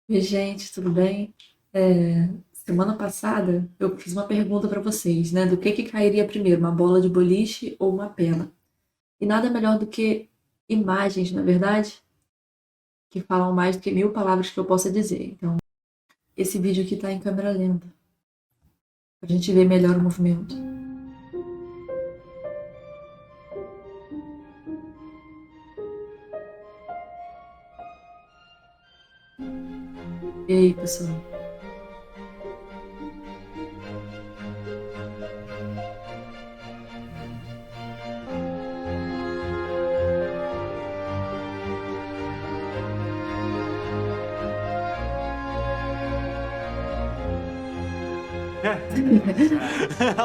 Oi, gente, tudo bem? Semana passada eu fiz uma pergunta para vocês, né? Do que cairia primeiro, uma bola de boliche ou uma pena? E nada melhor do que imagens, na verdade, que falam mais do que 1000 palavras que eu possa dizer. Então, esse vídeo aqui tá em câmera lenta, pra gente ver melhor o movimento. E aí, pessoal?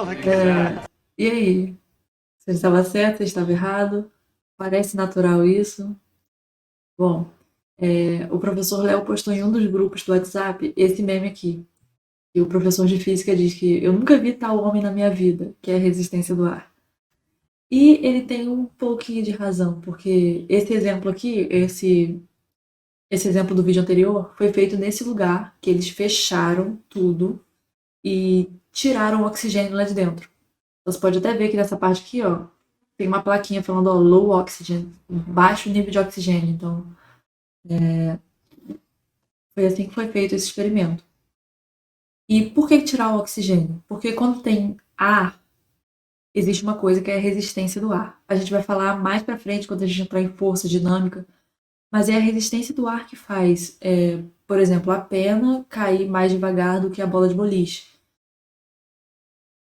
Look at that. E aí? Você estava certo? Você estava errado? Parece natural isso? Bom, o professor Léo postou em um dos grupos do WhatsApp esse meme aqui. E o professor de física diz que eu nunca vi tal homem na minha vida, que é a resistência do ar. E ele tem um pouquinho de razão, porque esse exemplo aqui, esse exemplo do vídeo anterior, foi feito nesse lugar que eles fecharam tudo e tiraram o oxigênio lá de dentro. Você pode até ver que nessa parte aqui, ó, tem uma plaquinha falando, ó, low oxygen, baixo nível de oxigênio. Então, foi assim que foi feito esse experimento. E por que tirar o oxigênio? Porque quando tem ar, existe uma coisa que é a resistência do ar. A gente vai falar mais para frente quando a gente entrar em força dinâmica, mas é a resistência do ar que faz, por exemplo, a pena cair mais devagar do que a bola de boliche.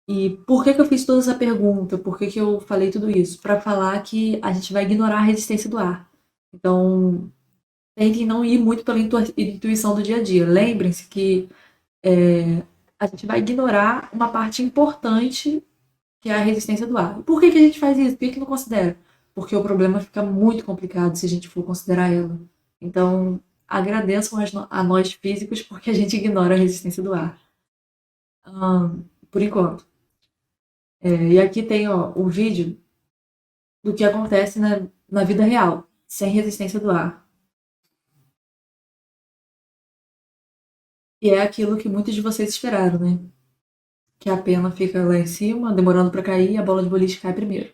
E por que eu fiz toda essa pergunta? Por que eu falei tudo isso? Para falar que a gente vai ignorar a resistência do ar. Então, tentem não ir muito pela intuição do dia a dia. Lembrem-se que a gente vai ignorar uma parte importante que é a resistência do ar. Por que a gente faz isso? Por que não considera? Porque o problema fica muito complicado se a gente for considerar ela. Então, agradeçam a nós físicos porque a gente ignora a resistência do ar. Por enquanto. E aqui tem ó, o vídeo do que acontece na vida real, sem resistência do ar. E é aquilo que muitos de vocês esperaram, né? Que a pena fica lá em cima, demorando para cair, e a bola de boliche cai primeiro.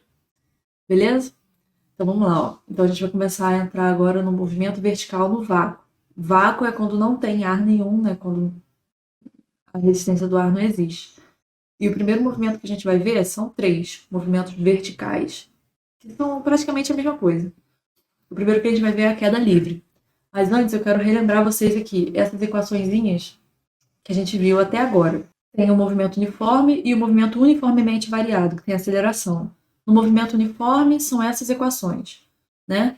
Beleza? Então vamos lá, ó. Então a gente vai começar a entrar agora no movimento vertical no vácuo. Vácuo é quando não tem ar nenhum, né? Quando a resistência do ar não existe. E o primeiro movimento que a gente vai ver são três movimentos verticais, que são praticamente a mesma coisa. O primeiro que a gente vai ver é a queda livre. Mas antes eu quero relembrar vocês aqui essas equaçõezinhas que a gente viu até agora. Tem o movimento uniforme e o movimento uniformemente variado, que tem aceleração. No movimento uniforme são essas equações, né?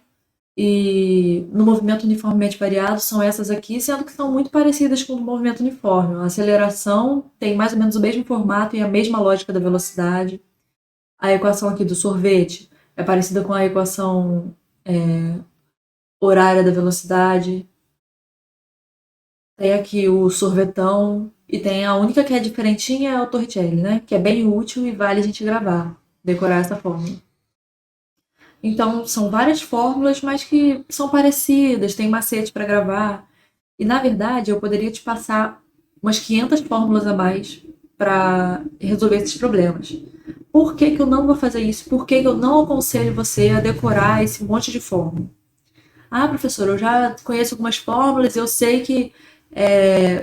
E no movimento uniformemente variado são essas aqui, sendo que são muito parecidas com o movimento uniforme. A aceleração tem mais ou menos o mesmo formato e a mesma lógica da velocidade. A equação aqui do sorvete é parecida com a equação horária da velocidade. Tem aqui o sorvetão e tem a única que é diferentinha é o Torricelli, né? Que é bem útil e vale a gente gravar, decorar essa fórmula. Então, são várias fórmulas, mas que são parecidas, tem macete para gravar. E, na verdade, eu poderia te passar umas 500 fórmulas a mais para resolver esses problemas. Por que eu não vou fazer isso? Por que eu não aconselho você a decorar esse monte de fórmula? Ah, professor, eu já conheço algumas fórmulas, eu sei que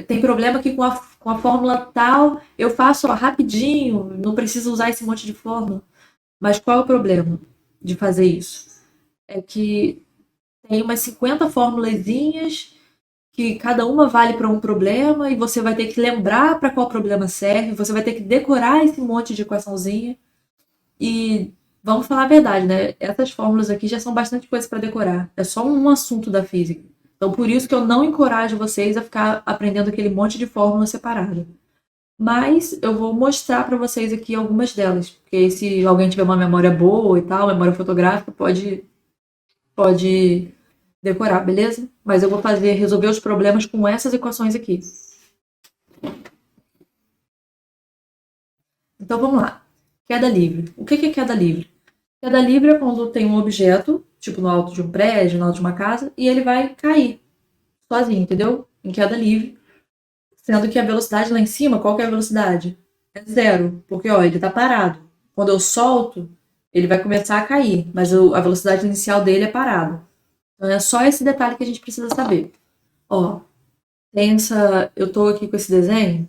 tem problema aqui com a fórmula tal, eu faço ó, rapidinho, não preciso usar esse monte de fórmula. Mas qual é o problema de fazer isso? É que tem umas 50 formulazinhas que cada uma vale para um problema e você vai ter que lembrar para qual problema serve, você vai ter que decorar esse monte de equaçãozinha e vamos falar a verdade, né? Essas fórmulas aqui já são bastante coisa para decorar. É só um assunto da física. Então por isso que eu não encorajo vocês a ficar aprendendo aquele monte de fórmula separada. Mas eu vou mostrar para vocês aqui algumas delas, porque se alguém tiver uma memória boa e tal, memória fotográfica, pode decorar, beleza? Mas eu vou resolver os problemas com essas equações aqui. Então vamos lá. Queda livre. O que é queda livre? Queda livre é quando tem um objeto, tipo no alto de um prédio, no alto de uma casa, e ele vai cair sozinho, entendeu? em queda livre, sendo que a velocidade lá em cima, qual que é a velocidade? É zero, porque ó, ele está parado. Quando eu solto, ele vai começar a cair, mas a velocidade inicial dele é parada. Então é só esse detalhe que a gente precisa saber. Ó, eu estou aqui com esse desenho,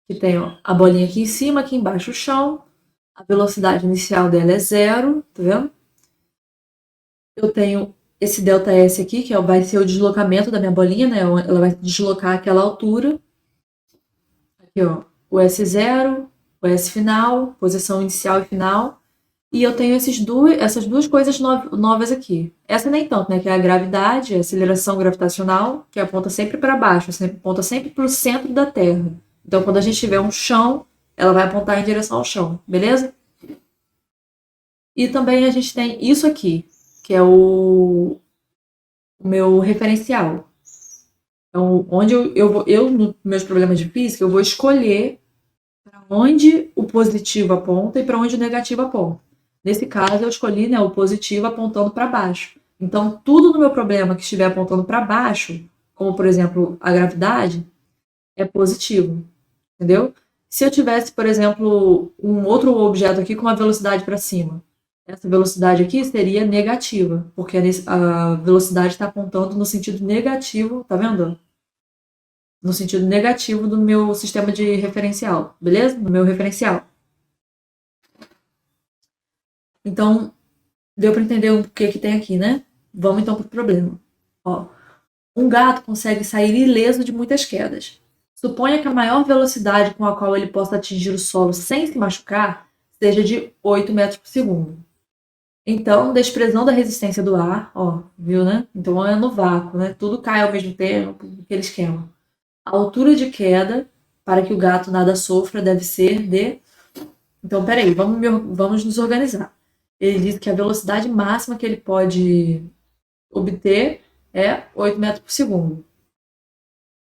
que tem ó, a bolinha aqui em cima, aqui embaixo o chão, a velocidade inicial dela é zero, tá vendo? Eu tenho esse ΔS aqui, que vai ser o deslocamento da minha bolinha, né? Ela vai deslocar aquela altura. Aqui, ó, o S0, o S final, posição inicial e final. E eu tenho essas duas coisas novas aqui. Essa nem tanto, né? Que é a gravidade, a aceleração gravitacional, que aponta sempre para baixo, aponta sempre para o centro da Terra. Então, quando a gente tiver um chão, ela vai apontar em direção ao chão, beleza? E também a gente tem isso aqui, que é o meu referencial. Então, onde nos meus problemas de física, eu vou escolher para onde o positivo aponta e para onde o negativo aponta. Nesse caso, eu escolhi, né, o positivo apontando para baixo. Então, tudo no meu problema que estiver apontando para baixo, como por exemplo a gravidade, é positivo, entendeu? Se eu tivesse, por exemplo, um outro objeto aqui com uma velocidade para cima, essa velocidade aqui seria negativa, porque a velocidade está apontando no sentido negativo, tá vendo? No sentido negativo do meu sistema de referencial, beleza? No meu referencial. Então, deu para entender o que tem aqui, né? Vamos então para o problema. Ó, um gato consegue sair ileso de muitas quedas. Suponha que a maior velocidade com a qual ele possa atingir o solo sem se machucar seja de 8 metros por segundo. Então, desprezando a resistência do ar, ó, viu, né? Então é no vácuo, né? Tudo cai ao mesmo tempo, aquele esquema. A altura de queda para que o gato nada sofra deve ser de. Então, peraí, vamos nos organizar. Ele diz que a velocidade máxima que ele pode obter é 8 metros por segundo.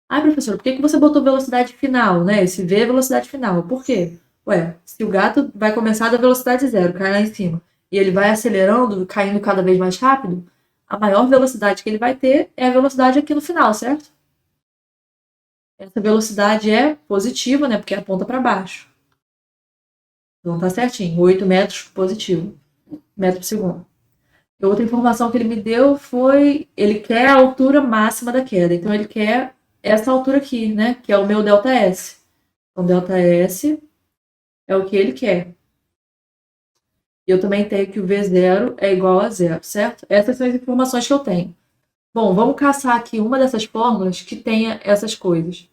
Ah, professor, por que você botou velocidade final, né? Esse V é velocidade final. Por quê? Ué, se o gato vai começar da velocidade zero, cai lá em cima, e ele vai acelerando, caindo cada vez mais rápido, a maior velocidade que ele vai ter é a velocidade aqui no final, certo? Essa velocidade é positiva, né? Porque aponta para baixo. Então tá certinho, 8 metros positivo, metro por segundo. E outra informação que ele me deu foi, ele quer a altura máxima da queda. Então ele quer essa altura aqui, né? Que é o meu ΔS. Então ΔS é o que ele quer. E eu também tenho que o V0 é igual a zero, certo? Essas são as informações que eu tenho. Bom, vamos caçar aqui uma dessas fórmulas que tenha essas coisas.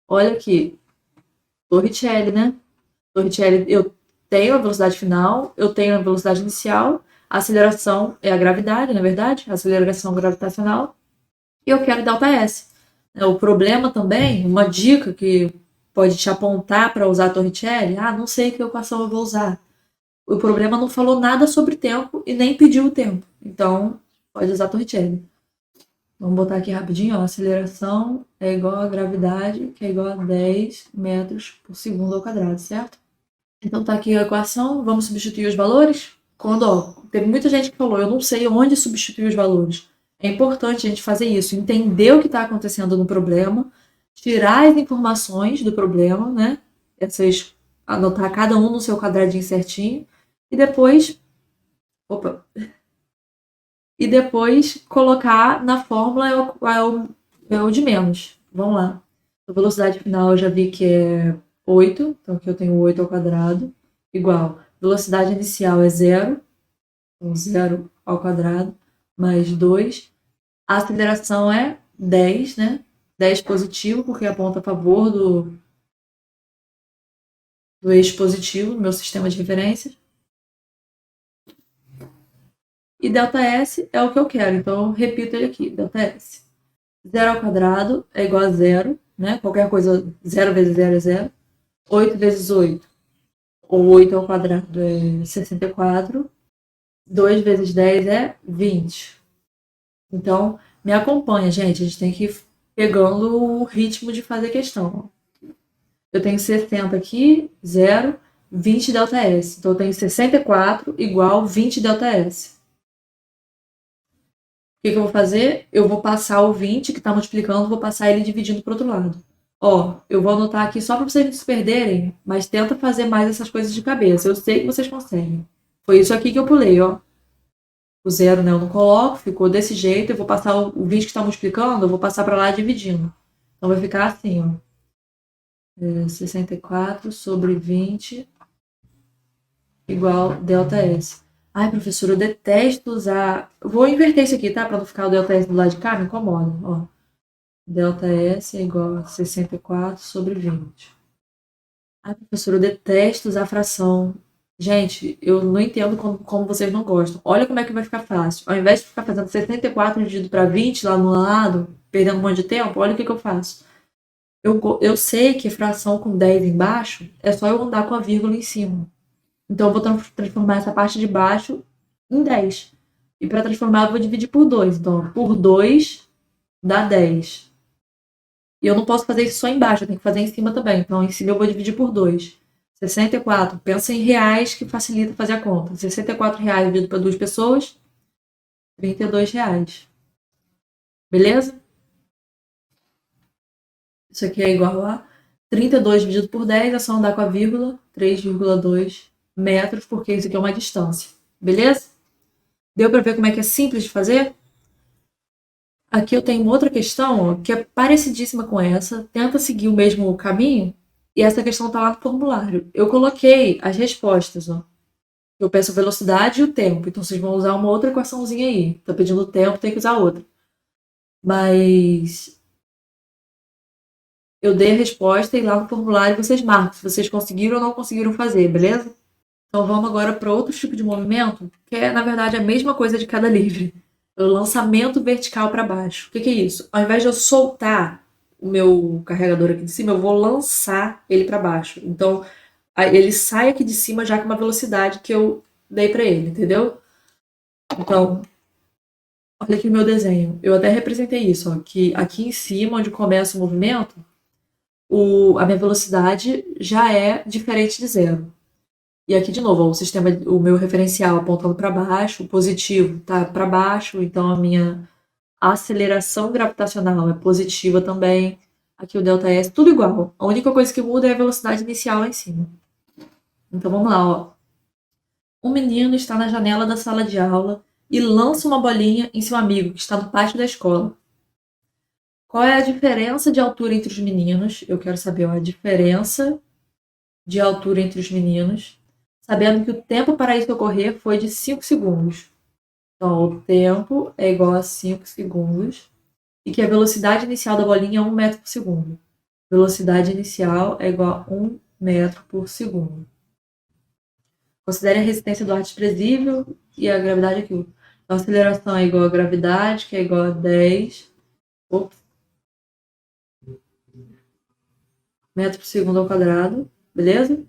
Olha aqui. Torricelli, né? Torricelli, eu tenho a velocidade final, eu tenho a velocidade inicial, a aceleração é a gravidade, na verdade, a aceleração gravitacional, e eu quero ΔS. O problema também, uma dica que pode te apontar para usar a Torricelli, não sei que equação eu vou usar. O problema não falou nada sobre tempo e nem pediu o tempo, então pode usar a Torricelli. Vamos botar aqui rapidinho, ó. A aceleração é igual a gravidade, que é igual a 10 metros por segundo ao quadrado, certo? Então tá aqui a equação, vamos substituir os valores? Teve muita gente que falou, eu não sei onde substituir os valores. É importante a gente fazer isso, entender o que está acontecendo no problema, tirar as informações do problema, né? Anotar cada um no seu quadradinho certinho, e depois. Opa! E depois colocar na fórmula é o de menos. Vamos lá. A velocidade final eu já vi que é 8, então aqui eu tenho 8 ao quadrado, igual. Velocidade inicial é 0, então 0 ao quadrado, mais 2. A aceleração é 10, né? 10 positivo, porque aponta a favor do eixo positivo, no meu sistema de referência. E ΔS é o que eu quero, então eu repito ele aqui, ΔS. 0 ao quadrado é igual a 0, né? Qualquer coisa, 0 vezes 0 é 0. 8 vezes 8, ou 8 ao quadrado é 64. 2 vezes 10 é 20. Então, me acompanha, gente. A gente tem que ir pegando o ritmo de fazer questão. Eu tenho 60 aqui, 0, 20 ΔS. Então, eu tenho 64 igual 20 ΔS. que eu vou fazer? Eu vou passar o 20 que está multiplicando, vou passar ele dividindo para o outro lado. Ó, eu vou anotar aqui só para vocês não se perderem, mas tenta fazer mais essas coisas de cabeça. Eu sei que vocês conseguem. Foi isso aqui que eu pulei, ó. O zero, né, eu não coloco, ficou desse jeito. Eu vou passar o 20 que está multiplicando, eu vou passar para lá dividindo. Então vai ficar assim, ó. 64 sobre 20 igual ΔS. Ai, professor, eu detesto usar. Eu vou inverter isso aqui, tá? Para não ficar o ΔS do lado de cá, me incomoda. Ó. ΔS é igual a 64 sobre 20. Ai, professor, eu detesto usar fração. Gente, eu não entendo como vocês não gostam. Olha como é que vai ficar fácil. Ao invés de ficar fazendo 64 dividido para 20 lá no lado, perdendo um monte de tempo, olha o que eu faço. Eu sei que fração com 10 embaixo é só eu andar com a vírgula em cima. Então eu vou transformar essa parte de baixo em 10. E para transformar eu vou dividir por 2. Então, por 2 dá 10. E eu não posso fazer isso só embaixo, eu tenho que fazer em cima também. Então, em cima eu vou dividir por 2. 64. Pensa em reais que facilita fazer a conta. 64 reais dividido para duas pessoas, 32 reais. Beleza? Isso aqui é igual a 32 dividido por 10, é só andar com a vírgula, 3,2 metros, porque isso aqui é uma distância. Beleza? Deu para ver como é que é simples de fazer? Aqui eu tenho outra questão, ó, que é parecidíssima com essa, tenta seguir o mesmo caminho, e essa questão está lá no formulário. Eu coloquei as respostas, ó. Eu peço a velocidade e o tempo, então vocês vão usar uma outra equaçãozinha aí. Tá pedindo o tempo, tem que usar outra. Mas eu dei a resposta e lá no formulário vocês marcam se vocês conseguiram ou não conseguiram fazer, beleza? Então vamos agora para outro tipo de movimento, que é, na verdade, a mesma coisa de queda livre. O lançamento vertical para baixo. O que é isso? Ao invés de eu soltar o meu carregador aqui de cima, eu vou lançar ele para baixo. Então, ele sai aqui de cima já com uma velocidade que eu dei para ele, entendeu? Então, olha aqui o meu desenho. Eu até representei isso, ó, que aqui em cima, onde começa o movimento, a minha velocidade já é diferente de zero. E aqui de novo, ó, o meu referencial apontando para baixo, o positivo está para baixo, então a minha aceleração gravitacional é positiva também. Aqui o ΔS, tudo igual. A única coisa que muda é a velocidade inicial lá em cima. Então vamos lá, ó. Um menino está na janela da sala de aula e lança uma bolinha em seu amigo que está no pátio da escola. Qual é a diferença de altura entre os meninos? Eu quero saber ó, a diferença de altura entre os meninos, sabendo que o tempo para isso ocorrer foi de 5 segundos. Então, o tempo é igual a 5 segundos e que a velocidade inicial da bolinha é 1 metro por segundo. Velocidade inicial é igual a 1 metro por segundo. Considere a resistência do ar desprezível e a gravidade aqui. Então, a aceleração é igual a gravidade, que é igual a 10 metros por segundo ao quadrado. Beleza?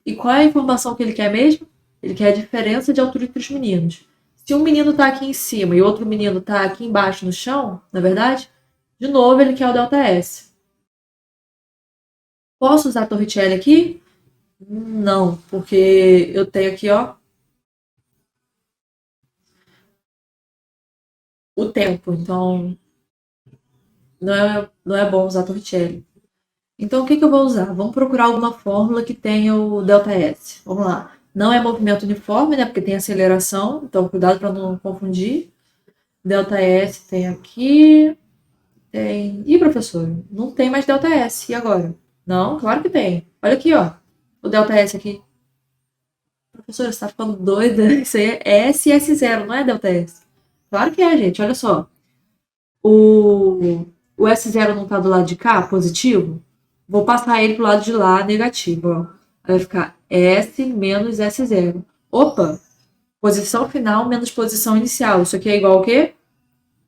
E qual é a informação que ele quer mesmo? Ele quer a diferença de altura entre os meninos. Se um menino está aqui em cima e outro menino está aqui embaixo no chão, na verdade, de novo ele quer o ΔS. Posso usar a Torricelli aqui? Não, porque eu tenho aqui, ó, o tempo. Então, não é bom usar a Torricelli. Então, o que eu vou usar? Vamos procurar alguma fórmula que tenha o ΔS. Vamos lá. Não é movimento uniforme, né? Porque tem aceleração. Então, cuidado para não confundir. ΔS tem aqui. Tem. Ih, professor, não tem mais ΔS. E agora? Não, claro que tem. Olha aqui, ó. O ΔS aqui. Professora, você tá ficando doida? Isso aí é SS0, não é ΔS? Claro que é, gente. Olha só. O S0 não tá do lado de cá, positivo? Vou passar ele pro lado de lá, negativo, ó. Vai ficar S menos S0. Opa! Posição final menos posição inicial. Isso aqui é igual ao quê?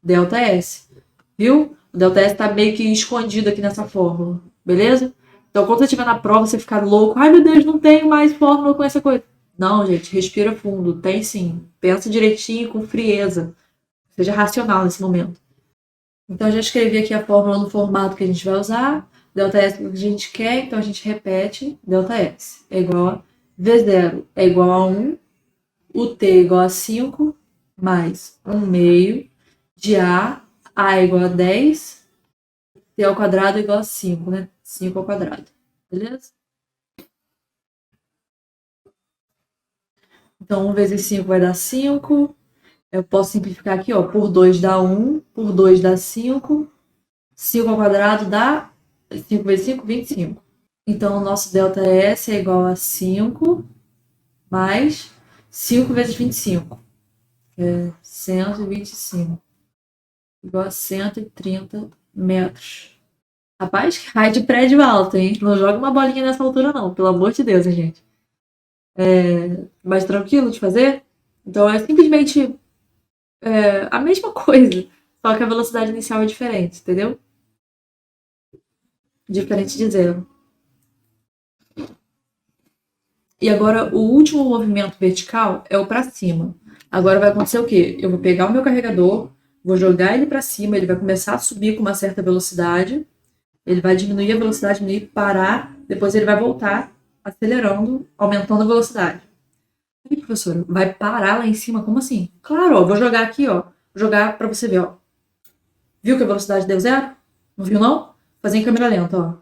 ΔS. Viu? O ΔS tá meio que escondido aqui nessa fórmula. Beleza? Então, quando você estiver na prova, você ficar louco. Ai, meu Deus, não tenho mais fórmula com essa coisa. Não, gente, respira fundo. Tem sim. Pensa direitinho, com frieza. Seja racional nesse momento. Então, eu já escrevi aqui a fórmula no formato que a gente vai usar. ΔS que a gente quer, então a gente repete. ΔS é igual a V0 é igual a 1. O T é igual a 5 mais 1 meio de A é igual a 10, T ao quadrado é igual a 5, né? 5 ao quadrado, beleza? Então, 1 vezes 5 vai dar 5. Eu posso simplificar aqui, ó. Por 2 dá 1, por 2 dá 5. 5 ao quadrado dá 5 vezes 5, 25. Então, o nosso ΔS é igual a 5 mais 5 vezes 25, que é 125, igual a 130 metros. Rapaz, que raio de prédio alto, hein? Não joga uma bolinha nessa altura, não. Pelo amor de Deus, hein, gente. É mais tranquilo de fazer? Então, é simplesmente a mesma coisa, só que a velocidade inicial é diferente, entendeu? Diferente de zero. E agora, o último movimento vertical é o para cima. Agora vai acontecer o quê? Eu vou pegar o meu carregador, vou jogar ele para cima, ele vai começar a subir com uma certa velocidade, ele vai diminuir a velocidade, diminuir, parar, depois ele vai voltar acelerando, aumentando a velocidade. E professora, vai parar lá em cima? Como assim? Claro, ó, vou jogar aqui, ó. Vou jogar para você ver, ó. Viu que a velocidade deu zero? Não viu, não? Vou fazer em câmera lenta, ó.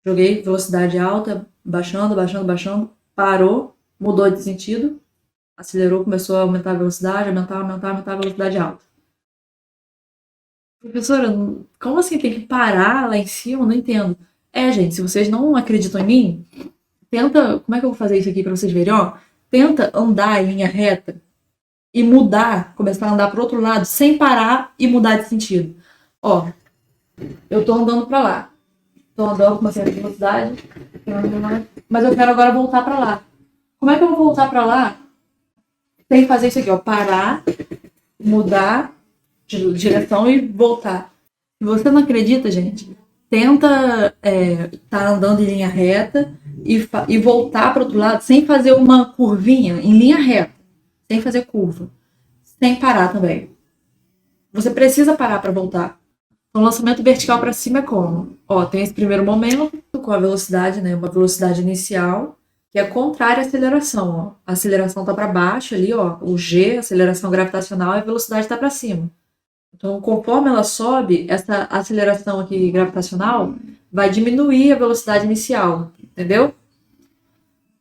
Joguei velocidade alta, baixando, baixando, baixando. Parou, mudou de sentido. Acelerou, começou a aumentar a velocidade, aumentar a velocidade alta. Professora, como assim tem que parar lá em cima? Não entendo. Gente, se vocês não acreditam em mim, tenta. Como é que eu vou fazer isso aqui para vocês verem? Ó, tenta andar em linha reta e mudar, começar a andar pro outro lado sem parar e mudar de sentido. Ó, eu tô andando para lá. Tô andando com uma certa velocidade, mas eu quero agora voltar para lá. Como é que eu vou voltar para lá sem fazer isso aqui, ó? Parar, mudar de direção e voltar. Se você não acredita, gente, tenta tá andando em linha reta e voltar para outro lado sem fazer uma curvinha em linha reta, sem fazer curva, sem parar também. Você precisa parar para voltar. O lançamento vertical para cima é como? Ó, tem esse primeiro momento com a velocidade, né? Uma velocidade inicial, que é contrária à aceleração. Ó. A aceleração tá para baixo ali, ó. O G, aceleração gravitacional, e a velocidade está para cima. Então, conforme ela sobe, essa aceleração aqui gravitacional vai diminuir a velocidade inicial, entendeu?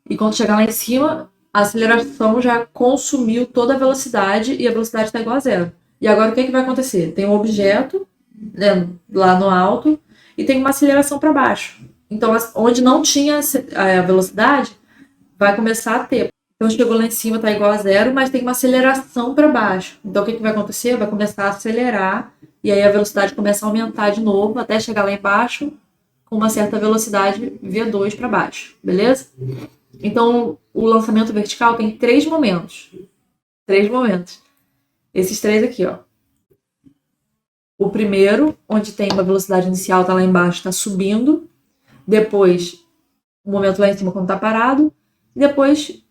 E quando chegar lá em cima, a aceleração já consumiu toda a velocidade e a velocidade está igual a zero. E agora o que vai acontecer? Tem um objeto, né, lá no alto e tem uma aceleração para baixo. Então, onde não tinha a velocidade, vai começar a ter. Então, chegou lá em cima, está igual a zero, mas tem uma aceleração para baixo. Então, o que vai acontecer? Vai começar a acelerar e aí a velocidade começa a aumentar de novo até chegar lá embaixo com uma certa velocidade V2 para baixo, beleza? Então, o lançamento vertical tem 3 momentos. 3 momentos. Esses 3 aqui, ó. O primeiro, onde tem uma velocidade inicial, tá lá embaixo, tá subindo. Depois, o momento lá em cima, quando tá parado. E depois,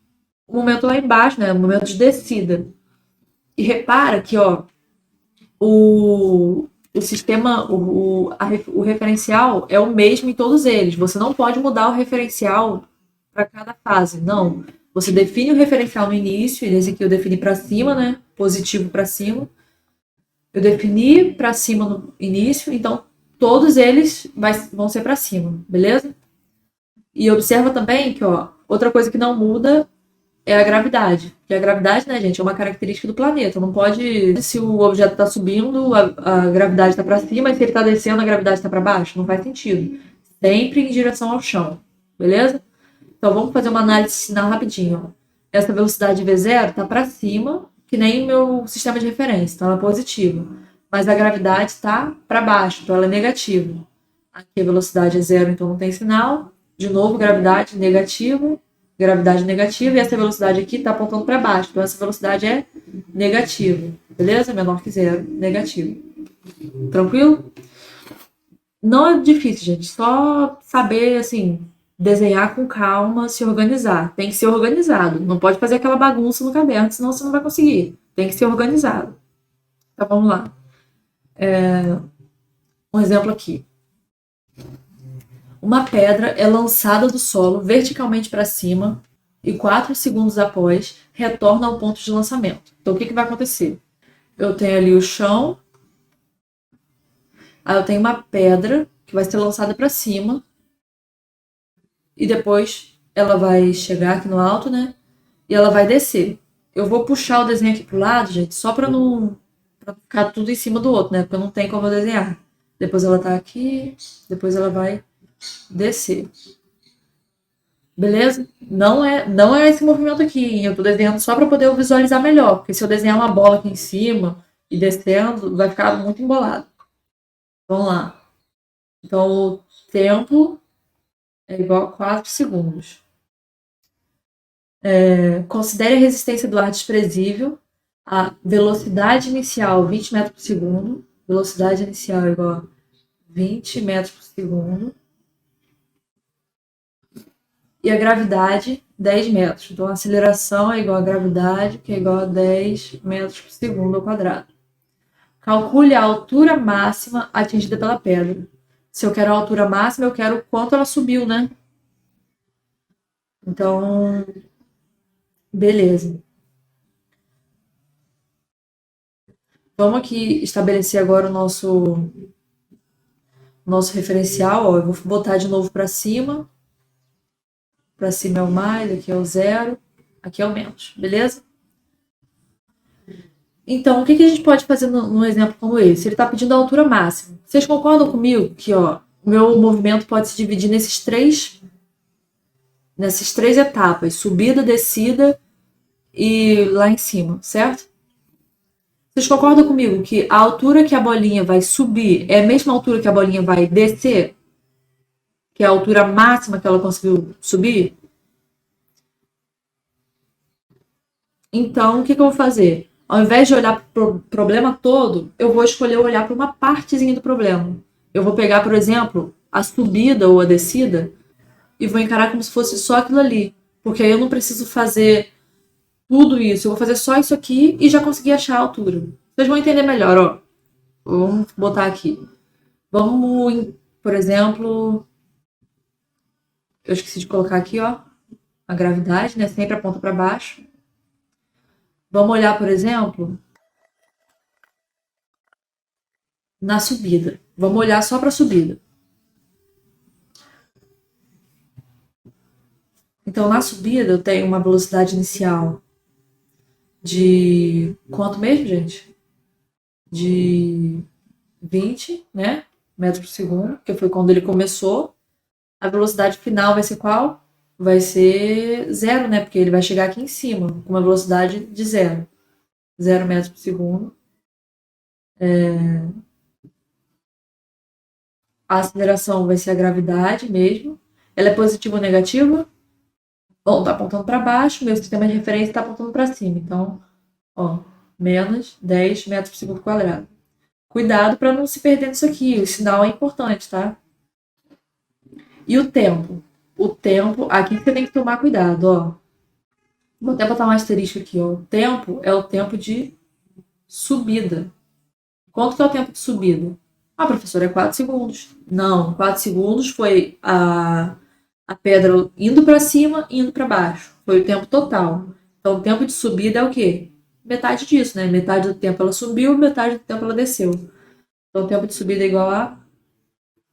o momento lá embaixo, né? O momento de descida. E repara que, ó, o sistema, o referencial é o mesmo em todos eles. Você não pode mudar o referencial para cada fase, não. Você define o referencial no início, e esse aqui eu defini para cima, né? Positivo para cima. Eu defini para cima no início, então todos eles vão ser para cima, beleza? E observa também que, ó, outra coisa que não muda é a gravidade. Porque a gravidade, né, gente, é uma característica do planeta. Não pode, se o objeto está subindo, a gravidade está para cima, e se ele está descendo, a gravidade está para baixo. Não faz sentido. Sempre em direção ao chão, beleza? Então vamos fazer uma análise de sinal rapidinho. Ó. Essa velocidade V0 está para cima, que nem o meu sistema de referência, então ela é positiva. Mas a gravidade está para baixo, então ela é negativa. Aqui a velocidade é zero, então não tem sinal. De novo, gravidade negativa, e essa velocidade aqui está apontando para baixo, então essa velocidade é negativa, beleza? Menor que zero, negativo. Tranquilo? Não é difícil, gente, só saber, assim, desenhar com calma, se organizar. Tem que ser organizado. Não pode fazer aquela bagunça no caderno, senão você não vai conseguir. Tem que ser organizado. Então, vamos lá. Um exemplo aqui. Uma pedra é lançada do solo verticalmente para cima e 4 segundos após retorna ao ponto de lançamento. Então, o que vai acontecer? eu tenho ali o chão, aí eu tenho uma pedra que vai ser lançada para cima e depois ela vai chegar aqui no alto, né? E ela vai descer. Eu vou puxar o desenho aqui pro lado, gente, só para não pra ficar tudo em cima do outro, né? Porque não tem como eu desenhar. Depois ela tá aqui, depois ela vai descer. Beleza? Não é esse movimento aqui. Eu tô desenhando só para poder visualizar melhor. Porque se eu desenhar uma bola aqui em cima e descendo, vai ficar muito embolado. Vamos lá. Então, o tempo é igual a 4 segundos. Considere a resistência do ar desprezível. A velocidade inicial, 20 metros por segundo. Velocidade inicial é igual a 20 metros por segundo. E a gravidade, 10 metros. Então, a aceleração é igual a gravidade, que é igual a 10 metros por segundo ao quadrado. Calcule a altura máxima atingida pela pedra. Se eu quero a altura máxima, eu quero quanto ela subiu, né? Então, beleza. Vamos aqui estabelecer agora o nosso referencial. Ó, eu vou botar de novo para cima. Para cima é o mais, aqui é o zero, aqui é o menos, beleza? Então, o que a gente pode fazer num exemplo como esse? Ele está pedindo a altura máxima. Vocês concordam comigo que ó, o meu movimento pode se dividir nessas três etapas: subida, descida e lá em cima, certo? Vocês concordam comigo que a altura que a bolinha vai subir é a mesma altura que a bolinha vai descer? Que é a altura máxima que ela conseguiu subir? Então, o que eu vou fazer? Ao invés de olhar para o problema todo, eu vou escolher olhar para uma partezinha do problema. Eu vou pegar, por exemplo, a subida ou a descida e vou encarar como se fosse só aquilo ali. Porque aí eu não preciso fazer tudo isso. Eu vou fazer só isso aqui e já consegui achar a altura. Vocês vão entender melhor, ó. Vamos botar aqui. Vamos, por exemplo, eu esqueci de colocar aqui, ó, a gravidade, né? Sempre aponta para baixo. Vamos olhar, por exemplo, na subida. Vamos olhar só para a subida. Então, na subida, eu tenho uma velocidade inicial de quanto mesmo, gente? De 20, né? Metros por segundo, que foi quando ele começou. A velocidade final vai ser qual? Vai ser zero, né? Porque ele vai chegar aqui em cima, com uma velocidade de zero. 0 metros por segundo. A aceleração vai ser a gravidade mesmo. Ela é positiva ou negativa? Bom, tá apontando para baixo, meu sistema de referência está apontando para cima. Então, ó, menos 10 metros por segundo quadrado. Cuidado para não se perder nisso aqui. O sinal é importante, tá? E o tempo? O tempo, aqui você tem que tomar cuidado, ó. Vou até botar um asterisco aqui, ó. O tempo é o tempo de subida. Quanto que é o tempo de subida? Ah, professor, é 4 segundos. Não, 4 segundos foi a pedra indo para cima e indo para baixo. Foi o tempo total. Então, o tempo de subida é o quê? Metade disso, né? Metade do tempo ela subiu, metade do tempo ela desceu. Então, o tempo de subida é igual a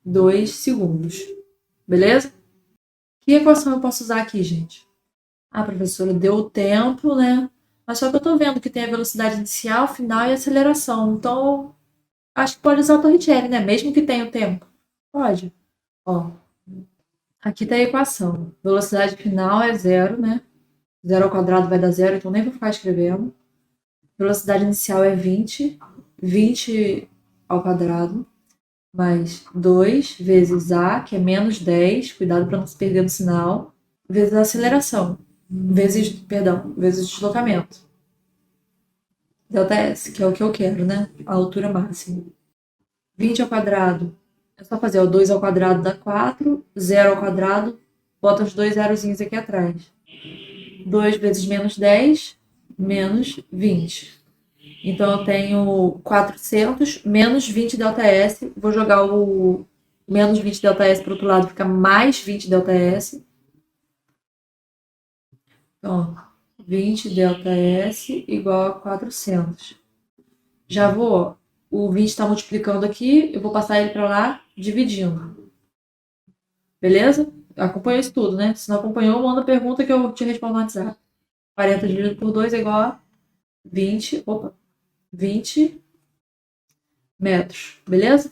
2 segundos. Beleza? Que equação eu posso usar aqui, gente? Ah, professora, deu o tempo, né? Mas só que eu tô vendo que tem a velocidade inicial, final e aceleração. Então, acho que pode usar o Torricelli, né? Mesmo que tenha o tempo. Pode. Ó, aqui tá a equação. Velocidade final é zero, né? Zero ao quadrado vai dar zero, então nem vou ficar escrevendo. Velocidade inicial é 20. 20 ao quadrado. Mais 2 vezes A, que é menos 10. Cuidado para não se perder no sinal. Vezes a aceleração. Vezes deslocamento. ΔS, que é o que eu quero, né? A altura máxima. 20 ao quadrado. É só fazer o 2 ao quadrado dá 4. 0 ao quadrado, bota os dois zerozinhos aqui atrás. 2 vezes menos 10, menos 20. Então, eu tenho 400 menos 20 ΔS. Vou jogar o menos 20 ΔS para o outro lado, fica mais 20 ΔS. Então, 20 ΔS igual a 400. Já vou, ó, o 20 está multiplicando aqui, eu vou passar ele para lá, dividindo. Beleza? Acompanhou isso tudo, né? Se não acompanhou, manda pergunta que eu te respondo no WhatsApp. 40 dividido por 2 é igual a 20 metros. Beleza?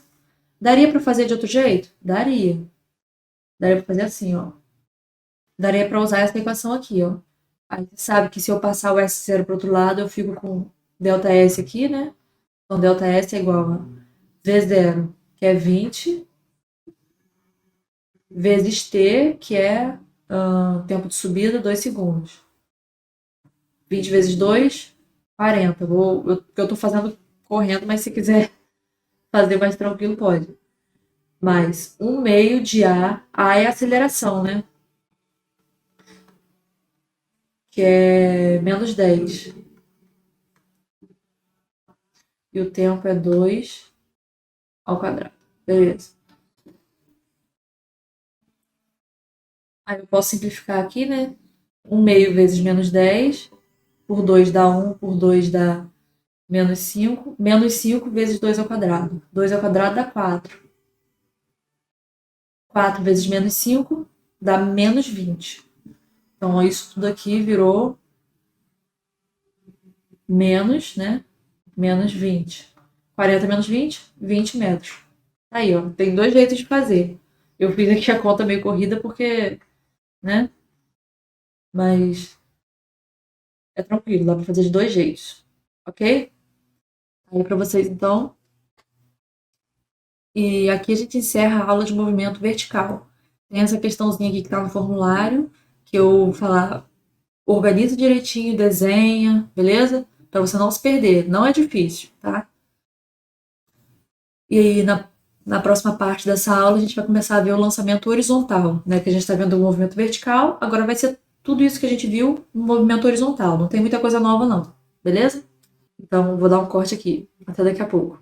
Daria para fazer de outro jeito? Daria. Daria para fazer assim, ó. Daria para usar essa equação aqui, ó. Aí você sabe que se eu passar o S0 para o outro lado, eu fico com ΔS aqui, né? Então, ΔS é igual a V0, que é 20, vezes T, que é tempo de subida, 2 segundos. 20 vezes 2, 40. Eu estou fazendo correndo, mas se quiser fazer mais tranquilo, pode. Mais 1 meio de A. A é a aceleração, né? Que é menos 10. E o tempo é 2 ao quadrado. Beleza. Aí eu posso simplificar aqui, né? 1 meio vezes menos 10. Por 2 dá 1, por 2 dá menos 5. Menos 5 vezes 2 ao quadrado. 2 ao quadrado dá 4. 4 vezes menos 5 dá menos 20. Então, isso tudo aqui virou menos, né? Menos 20. 40 menos 20, 20 metros. Aí, ó, tem 2 jeitos de fazer. Eu fiz aqui a conta meio corrida porque, né? Mas é tranquilo, dá pra fazer de 2 jeitos. Ok? Aí pra vocês, então. E aqui a gente encerra a aula de movimento vertical. Tem essa questãozinha aqui que tá no formulário, que eu vou falar, organiza direitinho, desenha, beleza? Pra você não se perder. Não é difícil, tá? E aí, na próxima parte dessa aula, a gente vai começar a ver o lançamento horizontal, né? Que a gente está vendo o movimento vertical, agora vai ser tudo isso que a gente viu no movimento horizontal. Não tem muita coisa nova, não. Beleza? Então, vou dar um corte aqui. Até daqui a pouco.